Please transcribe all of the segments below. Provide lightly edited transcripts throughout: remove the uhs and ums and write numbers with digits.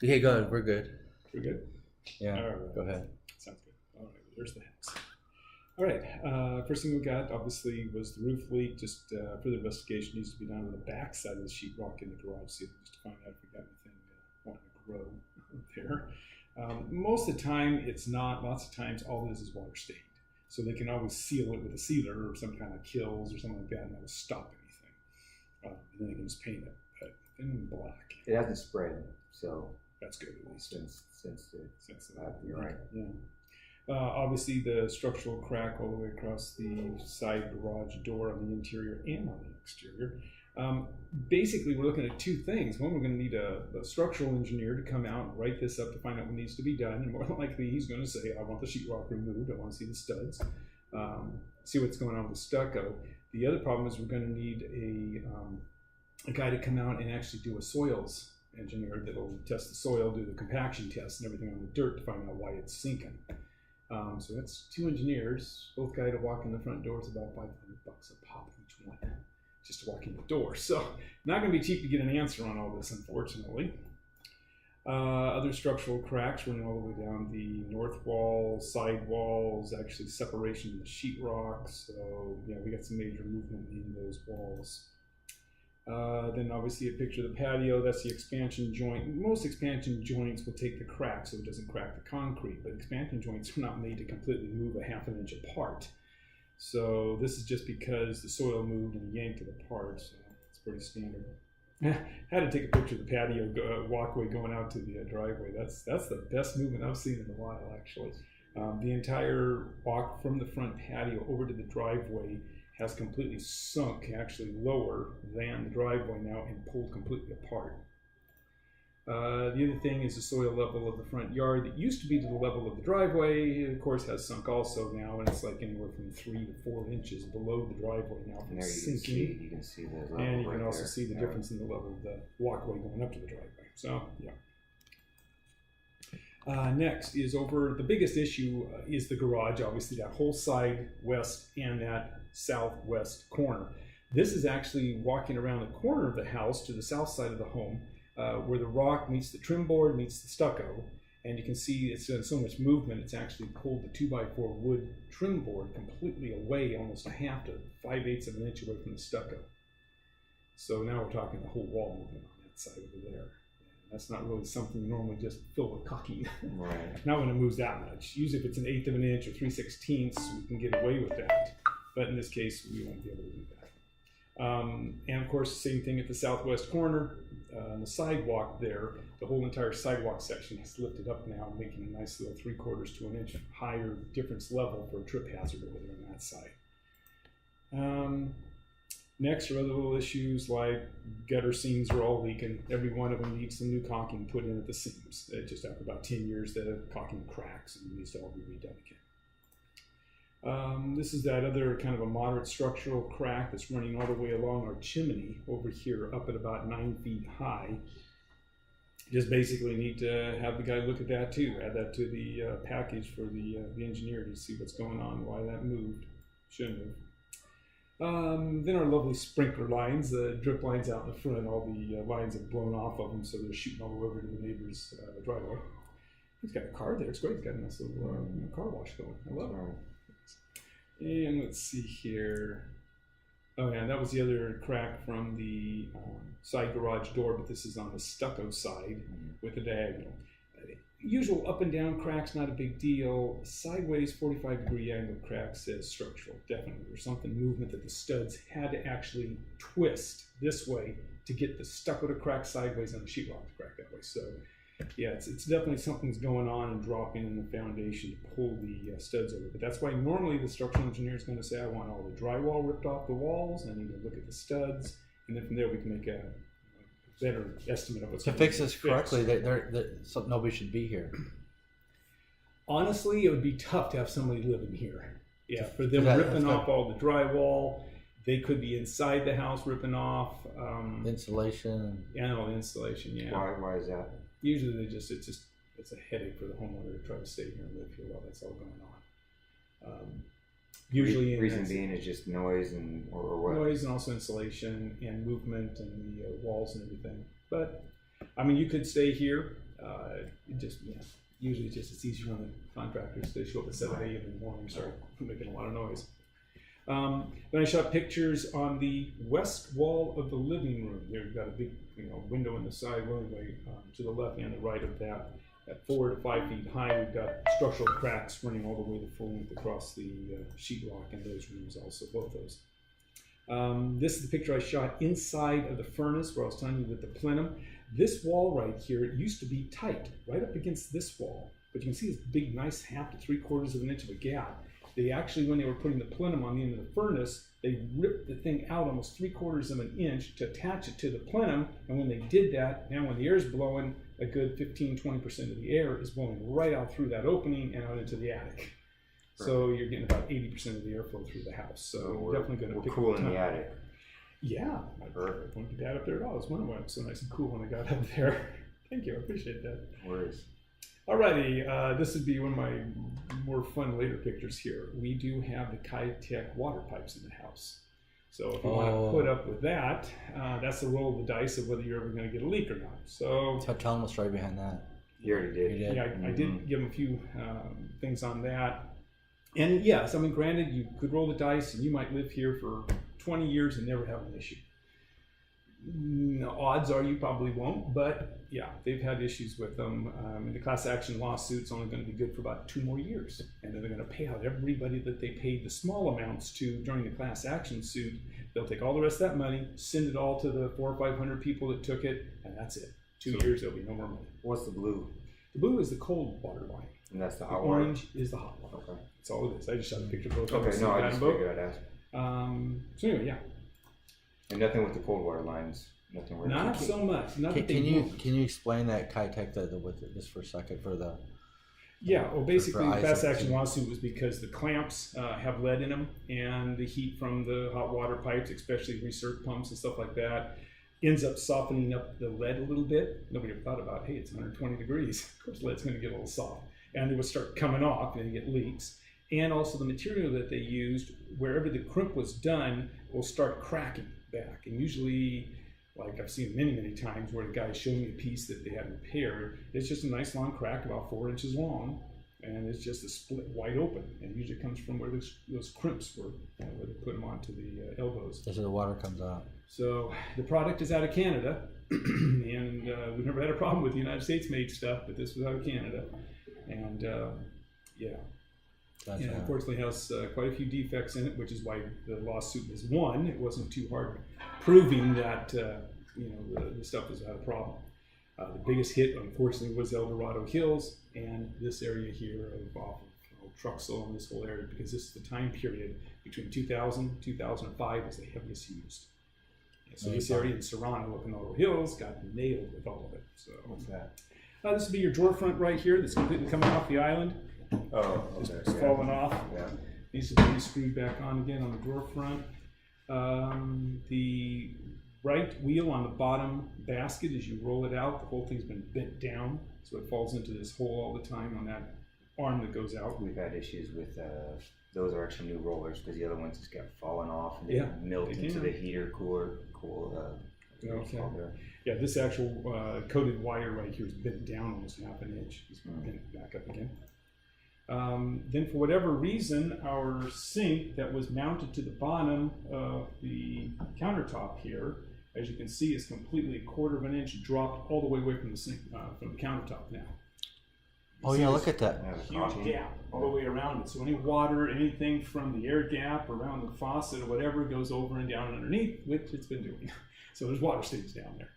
Okay, go ahead. We're good. We're good? Yeah, All right. go ahead. Sounds good. All right, there's the house. All right, first thing we got, obviously, was the roof leak. Just further investigation needs to be done on the back side of the sheetrock in the garage, just to find out if we got anything wanting to grow there. Most of the time, it's not. Lots of times, all it is water stained. So they can always seal it with a sealer or some kind of Kills or something like that, and that'll stop anything. And then they can just paint it, but in black. It hasn't spread, so that's good at least. Since You're right. Yeah. Obviously, the structural crack all the way across the side garage door on the interior and on the exterior. Basically, we're looking at two things. One, we're going to need a structural engineer to come out and write this up to find out what needs to be done. And more than likely, he's going to say, I want the sheetrock removed. I want to see the studs. See what's going on with the stucco. The other problem is we're going to need a guy to come out and actually do a soils engineer that'll test the soil, do the compaction test and everything on the dirt to find out why it's sinking. So that's two engineers. Both guys to walk in the front door. It's about $500 a pop each one, just to walk in the door. So not going to be cheap to get an answer on all this, unfortunately. Other structural cracks running all the way down the north wall, side walls, actually separation of the sheetrock. So yeah, we got some major movement in those walls. Then obviously a picture of the patio. That's the expansion joint. Most expansion joints will take the crack so it doesn't crack the concrete, but expansion joints are not made to completely move a ½ an inch apart. So this is just because the soil moved and yanked it apart, so it's pretty standard. Had to take a picture of the patio walkway going out to the driveway. That's the best movement I've seen in a while, actually. The entire walk from the front patio over to the driveway has completely sunk, actually lower than the driveway now, and pulled completely apart. The other thing is the soil level of the front yard that used to be to the level of the driveway, of course, has sunk also now, and it's like anywhere from 3 to 4 inches below the driveway now from sinking. You can see the level, and you can right also there. see the difference in the level of the walkway going up to the driveway. So, yeah. Next is over, the biggest issue is the garage, obviously that whole side west and that southwest corner. This is actually walking around the corner of the house to the south side of the home, where the rock meets the trim board, meets the stucco, and you can see it's done so much movement, it's actually pulled the 2x4 wood trim board completely away, almost a ½ to 5/8 of an inch away from the stucco. So now we're talking the whole wall movement on that side over there. That's not really something you normally just fill with caulking. Right. Not when it moves that much. Usually if it's an 1/8 of an inch or 3/16, we can get away with that. But in this case, we won't be able to do that. And of course, same thing at the southwest corner. On the sidewalk there, the whole entire sidewalk section is lifted up now, making a nice little 3/4 to an inch higher difference level for a trip hazard over there on that side. Next are other little issues like gutter seams are all leaking. Every one of them needs some new caulking put in at the seams. Just after about 10 years, the caulking cracks and needs to all be redone again. This is that other kind of a moderate structural crack that's running all the way along our chimney over here, up at about 9 feet high. Just basically need to have the guy look at that too. Add that to the package for the engineer to see what's going on, why that moved. Shouldn't have. Then our lovely sprinkler lines, the drip lines out in the front, all the lines have blown off of them, so they're shooting all over to the neighbor's driveway. He's got a car there. It's great. He's got a nice little car wash going. I love it. And let's see here. Oh yeah, that was the other crack from the side garage door, but this is on the stucco side with the diagonal. Usual up and down cracks, not a big deal. Sideways 45-degree angle crack says structural. Definitely. There's something movement that the studs had to actually twist this way to get the stucco to crack sideways and the sheetrock to crack that way. So yeah, it's definitely something's going on and dropping in the foundation to pull the studs over. But that's why normally the structural engineer is going to say, I want all the drywall ripped off the walls. I need to look at the studs. And then from there we can make a better estimate of what's to fix this correctly, so nobody should be here. Honestly, it would be tough to have somebody living here. Yeah, for them ripping off all the drywall. They could be inside the house ripping off Insulation. Yeah, all the insulation. Yeah. Why is that? Usually it's a headache for the homeowner to try to stay here and live here while that's all going on. Usually, reason being is just noise or what? Noise and also insulation and movement and the walls and everything. But I mean, you could stay here Usually it's easier on the contractors to show up at 7 a.m. in the morning and start making a lot of noise. Then I shot pictures on the west wall of the living room. There you've got a big window in the side, to the left and the right of that. At 4 to 5 feet high, we've got structural cracks running all the way the full length across the sheetrock in those rooms also, both those. This is the picture I shot inside of the furnace where I was telling you with the plenum. This wall right here, it used to be tight, right up against this wall. But you can see this big, nice 1/2 to 3/4 of an inch of a gap. They actually, when they were putting the plenum on the end of the furnace, they ripped the thing out almost 3/4 of an inch to attach it to the plenum. And when they did that, now when the air is blowing, a good 15–20% of the air is blowing right out through that opening and out into the attic. So you're getting about 80% of the airflow through the house. So we're definitely going to pick cool in the attic. Yeah, I wouldn't get that up there at all. I was wondering why it was so nice and cool when I got up there. Thank you, I appreciate that. Worries. Alrighty, this would be one of my more fun later pictures here. We do have the Kitech water pipes in the house. So if you want to put up with that, that's the roll of the dice of whether you're ever going to get a leak or not. So tell them what's right behind that. You already did. You did. Yeah, I did give them a few things on that. And yes, I mean, granted, you could roll the dice and you might live here for 20 years and never have an issue. Odds are you probably won't, but yeah, they've had issues with them. The class action lawsuit's only going to be good for about 2 more years. And then they're going to pay out everybody that they paid the small amounts to during the class action suit. They'll take all the rest of that money, send it all to the 400 or 500 people that took it, and that's it. 2 years, there'll be no more money. What's the blue? The blue is the cold water line. And that's the The hot water? orange is the hot water. Okay. That's all it is. I just shot a picture of both. Okay, no, I just figured I'd ask. So anyway, yeah. And nothing with the cold water lines? Nothing where Not so much. Not that they Can won't. you explain that Kitech with it just for a second for the? Yeah, well, basically, the eyes class and action see. lawsuit was because the clamps have lead in them, and the heat from the hot water pipes, especially recirc pumps and stuff like that, ends up softening up the lead a little bit. Nobody ever thought about, hey, it's 120 degrees. Of course, lead's going to get a little soft, and they would start coming off and get leaks. And also the material that they used, wherever the crimp was done, will start cracking back. And usually, like I've seen many, many times where the guy showed me a piece that they had repaired, it's just a nice long crack about 4 inches long, and it's just a split wide open. And usually comes from where those crimps were, where they put them onto the elbows. That's where the water comes out. So the product is out of Canada, and we've never had a problem with the United States made stuff, but this was out of Canada. And yeah. Gotcha. And unfortunately has quite a few defects in it, which is why the lawsuit was won. It wasn't too hard proving that the stuff was a problem. The biggest hit, unfortunately, was El Dorado Hills and this area here off of Truxell and this whole area, because this is the time period between 2000 and 2005 was the heaviest used. And so this area in Serrano, El Dorado Hills, got nailed with all of it. So What's that? this would be your drawer front right here. That's completely coming off the island. Oh, Just okay. falling off. Yeah. Needs to be screwed back on again on the drawer front. The right wheel on the bottom basket, as you roll it out, the whole thing's been bent down, so it falls into this hole all the time on that arm that goes out. We've had issues with those are actually new rollers because the other ones just kept falling off and they Yeah, melt they into can. the heater cooler. Okay. Yeah, this actual coated wire right here is bent down almost 1/2 inch. It's bent back up again. Then for whatever reason, our sink that was mounted to the bottom of the countertop here, as you can see, is completely 1/4 inch dropped all the way away from the sink, from the countertop now. Oh yeah, look at that. Huge gap all the way around it. So any water, anything from the air gap around the faucet or whatever goes over and down underneath, which it's been doing. So there's water stains down there.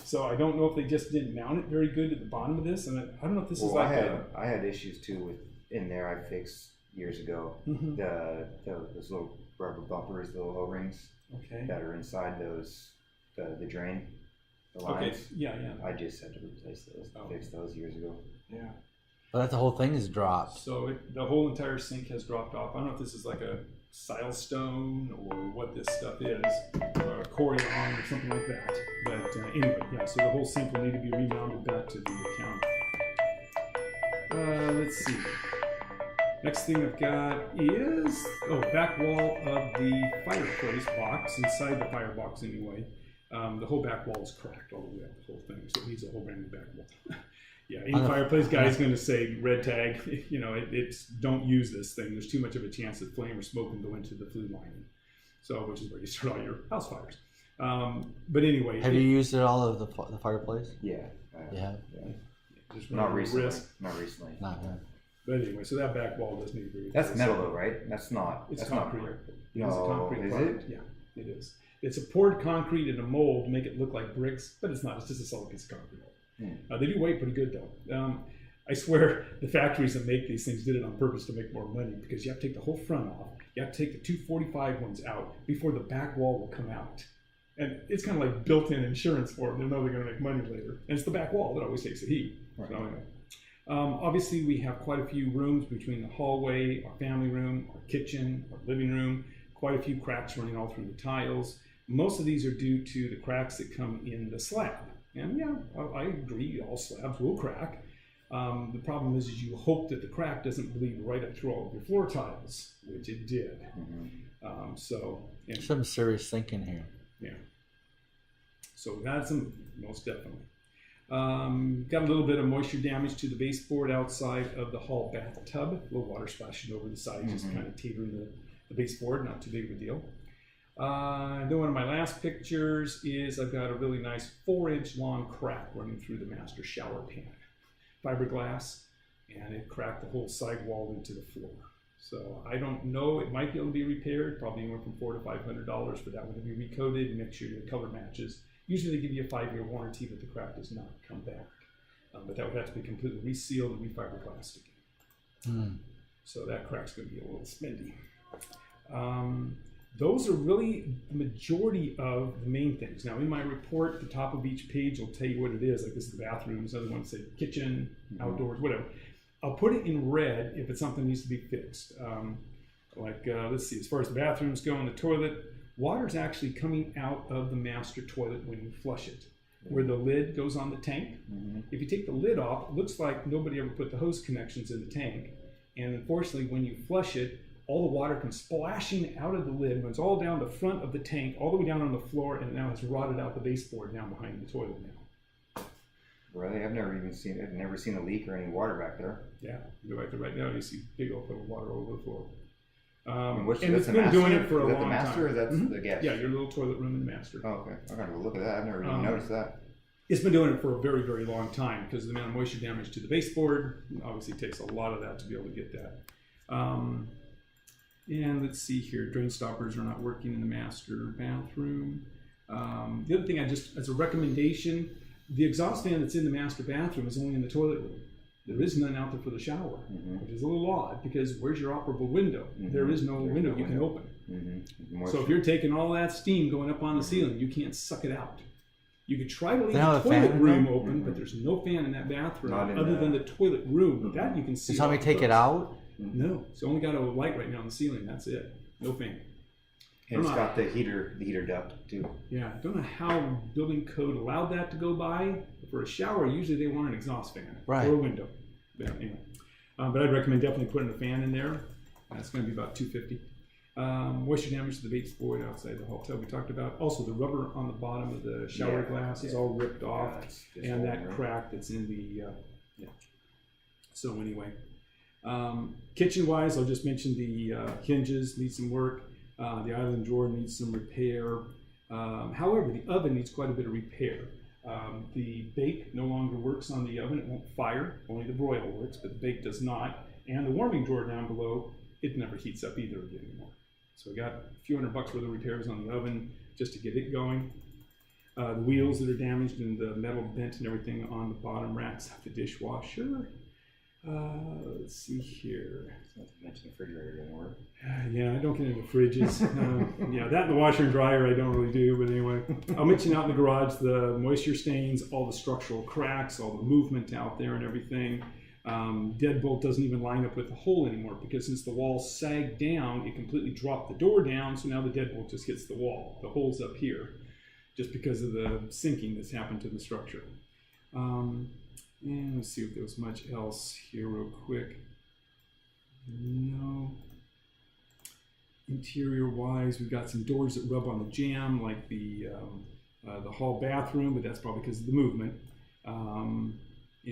So I don't know if they just didn't mount it very good at the bottom of this, and I don't know if this is like I had issues too with in there. I fixed years ago those little rubber bumpers, the little O-rings okay. that are inside those the drain, the lines. Okay. Yeah. I just had to replace those. Fix those years ago. Yeah. But that the whole thing is dropped. So the whole entire sink has dropped off. I don't know if this is like a silestone or what this stuff is, or a Corian or something like that. But anyway, yeah. So the whole sink will need to be remounted back to the counter. Let's see. Next thing I've got is back wall of the fireplace box. Inside the firebox, anyway. The whole back wall is cracked all the way up, the whole thing. So it needs a whole brand new back wall. Yeah, any fireplace guy is going to say red tag. You know, it's don't use this thing. There's too much of a chance that flame or smoke can go into the flue lining. So, which is where you start all your house fires. But anyway, have you used it all of the fireplace? Yeah. Yeah. Just not recently. Not recently. Not yet. But anyway, so that back wall does need to be. That's metal though, right? That's not. It's that's concrete. Not, It is a concrete is product. it? Yeah, it is. It's a poured concrete in a mold to make it look like bricks, but it's not. It's just a solid piece of concrete. They do weigh pretty good though. I swear the factories that make these things did it on purpose to make more money, because you have to take the whole front off. You have to take the 245 ones out before the back wall will come out. And it's kind of like built-in insurance for them. They know they're going to make money later. And it's the back wall that always takes the heat. Right. So anyway. Obviously, we have quite a few rooms between the hallway, our family room, our kitchen, our living room, quite a few cracks running all through the tiles. Most of these are due to the cracks that come in the slab. And yeah, I agree, all slabs will crack. The problem is you hope that the crack doesn't bleed right up through all of your floor tiles, which it did. Some serious thinking here. Yeah. So that's most definitely. Got a little bit of moisture damage to the baseboard outside of the hall bathtub. A little water splashing over the side, just kind of teetering the baseboard, not too big of a deal. Then one of my last pictures is I've got a really nice 4-inch long crack running through the master shower pan. Fiberglass, and it cracked the whole side wall into the floor. So I don't know, it might be able to be repaired, probably anywhere from $400 to $500 for that one to be recoated and make sure your color matches. Usually they give you a 5-year warranty, but the crack does not come back. But that would have to be completely resealed and refiberglassed again. So that crack's going to be a little spendy. Those are really the majority of the main things. Now, in my report, the top of each page will tell you what it is. Like this is the bathrooms, other ones say kitchen, outdoors, whatever. I'll put it in red if it's something that needs to be fixed. Let's see, as far as the bathrooms go and the toilet, water's actually coming out of the master toilet when you flush it, where the lid goes on the tank. If you take the lid off, it looks like nobody ever put the hose connections in the tank. And unfortunately, when you flush it, all the water comes splashing out of the lid, runs all down the front of the tank, all the way down on the floor, and now has rotted out the baseboard down behind the toilet now. Really? I've never seen a leak or any water back there. Yeah, you go back there right now, you see big old puddle of water all over the floor. And it's been doing it for a long time. Is that the master or that's the guest? Yeah, your little toilet room in the master. Oh, okay. I'm going to go look at that. I've never even noticed that. It's been doing it for a very, very long time because of the amount of moisture damage to the baseboard. Obviously, it takes a lot of that to be able to get that. And let's see here, drain stoppers are not working in the master bathroom. The other thing as a recommendation, the exhaust fan that's in the master bathroom is only in the toilet room. There is none out there for the shower, which is a little odd because where's your operable window? There is no window you can open. So if you're taking all that steam going up on the ceiling, you can't suck it out. You could try to leave the toilet room open, but there's no fan in that bathroom other than the toilet room. But that you can see. Did somebody take it out? No, it's only got a light right now on the ceiling. That's it. No fan. And it's got the heater duct too. Yeah, I don't know how building code allowed that to go by. For a shower, usually they want an exhaust fan or a window. Yeah, anyway. But I'd recommend definitely putting a fan in there. That's going to be about $250. Moisture damage to the baseboard outside the hot tub we talked about. Also, the rubber on the bottom of the shower glass is all ripped off, and that crack that's in the So anyway, kitchen-wise, I'll just mention the hinges need some work. The island drawer needs some repair. However, the oven needs quite a bit of repair. The bake no longer works on the oven. It won't fire. Only the broil works, but the bake does not. And the warming drawer down below, it never heats up either again anymore. So we got a few $100 worth of repairs on the oven just to get it going. The wheels that are damaged and the metal bent and everything on the bottom racks of the dishwasher. Let's see here. Not to mention the refrigerator didn't work. Yeah, I don't get into fridges. Yeah, that and the washer and dryer I don't really do. But anyway, I'll mention out in the garage the moisture stains, all the structural cracks, all the movement out there and everything. Deadbolt doesn't even line up with the hole anymore because since the wall sagged down, it completely dropped the door down. So now the deadbolt just hits the wall. The hole's up here just because of the sinking that's happened to the structure. And let's see if there was much else here real quick. No. Interior wise, we've got some doors that rub on the jamb, like the hall bathroom, but that's probably because of the movement.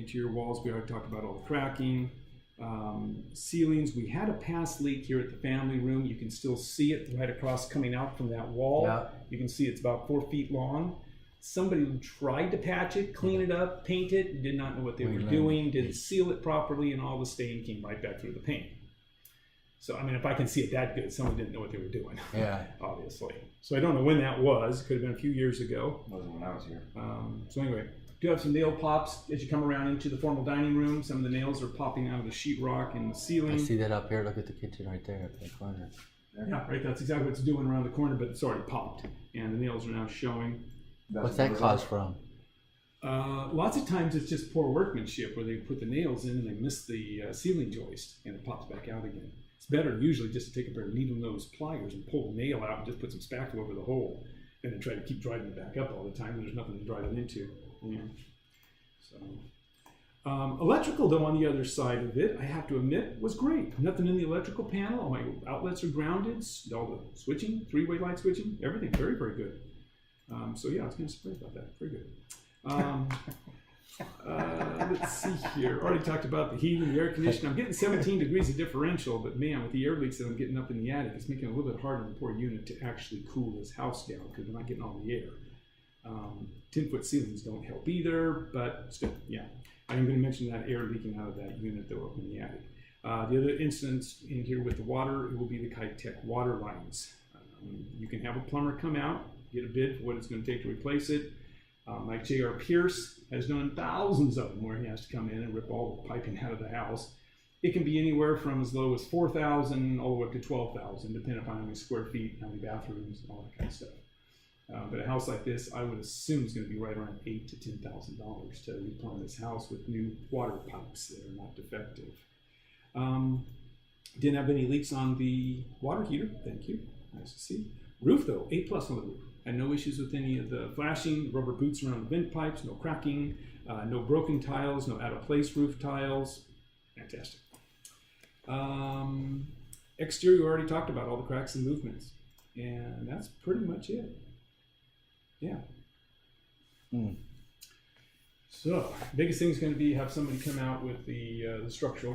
interior walls, we already talked about all the cracking. Ceilings, we had a past leak here at the family room. You can still see it right across coming out from that wall. Yeah. You can see it's about 4 feet long. Somebody tried to patch it, clean it up, paint it, did not know what they were doing, didn't seal it properly, and all the stain came right back through the paint. So, I mean, if I can see it that good, someone didn't know what they were doing. Yeah. Obviously. So I don't know when that was. Could have been a few years ago. Wasn't when I was here. So anyway, do have some nail pops as you come around into the formal dining room. Some of the nails are popping out of the sheetrock and the ceiling. I see that up here. Look at the kitchen right there at the corner. Yeah, right. That's exactly what it's doing around the corner, but it's already popped, and the nails are now showing. What's that cause from? Lots of times it's just poor workmanship where they put the nails in and they miss the ceiling joist, and it pops back out again. It's better usually just to take a pair of needle nose pliers and pull the nail out and just put some spackle over the hole, and then try to keep driving it back up all the time. And there's nothing to drive it into. Yeah. So. Electrical, though, on the other side of it, I have to admit, was great. Nothing in the electrical panel. All my outlets are grounded. All the switching, three-way light switching, everything very, very good. So yeah, I was kind of surprised about that. Very good. Let's see here. Already talked about the heating, the air conditioning. I'm getting 17 degrees of differential, but man, with the air leaks that I'm getting up in the attic, it's making it a little bit harder on the poor unit to actually cool this house down because we're not getting all the air. 10-foot ceilings don't help either, but still, yeah. I am going to mention that air leaking out of that unit though up in the attic. The other instance in here with the water, it will be the Kitech water lines. You can have a plumber come out, get a bid for what it's going to take to replace it. Like J.R. Pierce has done thousands of them where he has to come in and rip all the piping out of the house. It can be anywhere from as low as $4,000 all the way up to $12,000, depending upon how many square feet, how many bathrooms, all that kind of stuff. But a house like this, I would assume is going to be right around $8,000 to $10,000 to replumb this house with new water pipes that are not defective. Didn't have any leaks on the water heater. Thank you. Nice to see. Roof though, A+ on the roof. Had no issues with any of the flashing, rubber boots around the vent pipes, no cracking, no broken tiles, no out of place roof tiles. Fantastic. Exterior, we already talked about all the cracks and movements, and that's pretty much it. Yeah. So biggest thing is going to be have somebody come out with the structural